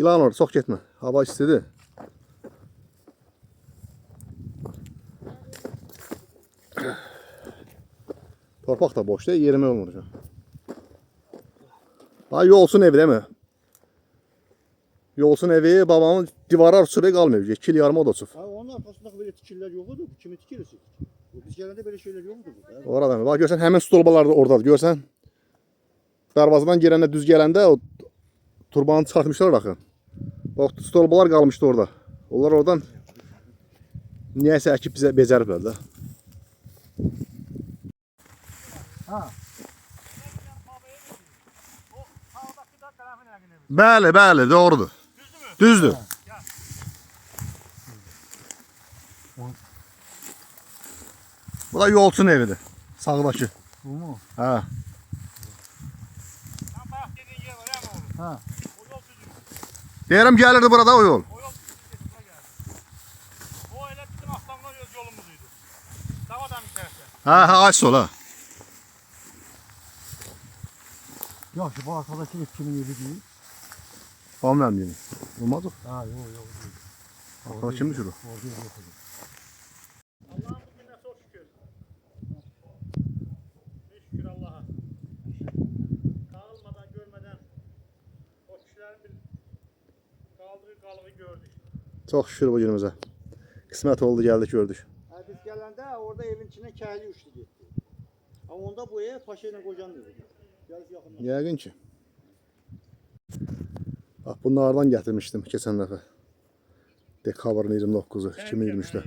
İlan orada, çox getmə. Hava istidir. Torpaq da boş değil, yerime olmur. Ha, Yolsun evi değil mi? Yolsun evi babamın divarlar sürü qalmıyor. 2 il yarım o da uçub. Ha, onun arkasında böyle tikirlər yox idi. Kimi tikirisi? Biz gələndə belə şeylər yoxdu. Orada mı? Bak görsən həmin stolbalar da oradadır. Görsən darvazadan girəndə düz gələndə o turbanı çıxartmışlar axı. Bak stolbalar qalmışdı orada. Onlar oradan niyəsə əkib bizə becəriblər də. Ha. Bəli, bəli, doğrudur. Düzdür. Bu da Yolsun evidir. Sağdakı. Bu mu? Ha. Ha. Deyirəm gəlirdi burada o yol. O elə bizim Aslanlar öz yolumuz idi. Davadan içərisə. Ha, aç sola. Yaxşı, bu arkadakı ev kimin evi değil? Olmayan deyim. Olmaz o. Ha, yok. Arkada kimmiş o? Orada ev yok. Allah'ın bugüne çok şükür. Şükür Allah'a. Dağılmadan, görmeden o kişilerin bir kaldığı kalığı gördük. Çox şükür bu günümüzə. Qismət oldu, gəldik, gördük. Ha, biz gələndə orada evin içine kəyli uçtu getdi. Ama onda bu ev paşa ile kocan dedi. Gəlib yaxından. Yəqin ki. Bax, bunlardan gətirmişdim keçən dəfə. Dekabrın 29-u 2023-də.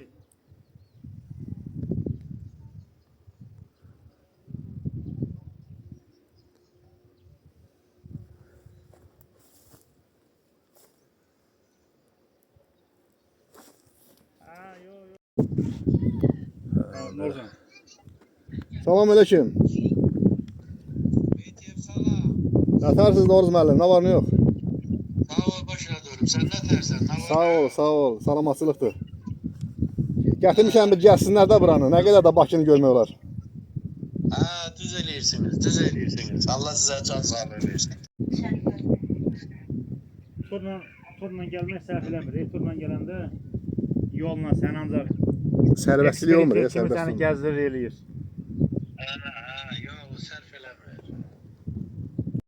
Ha, yok. Oradan. Salam aleyküm. Nətərsiz Noruz müəllim, nə var nə yox? Sağ ol başına durum. Sen ne dersen? Ne var? Sağ ol. Salamatçılıqdır. Gətirmişəm bir gəlsinlər də buranı. Nə qədər də Bakını görmək olar. Ha, düz elirsiniz. Allah size can sağlığı versin. Turla gelmek səhviləmir. Turla gələndə yolla sən ancaq Sərbəstlik olmur ya, kimi səni sərbəstlik. gəzdirir eləyir. Ha,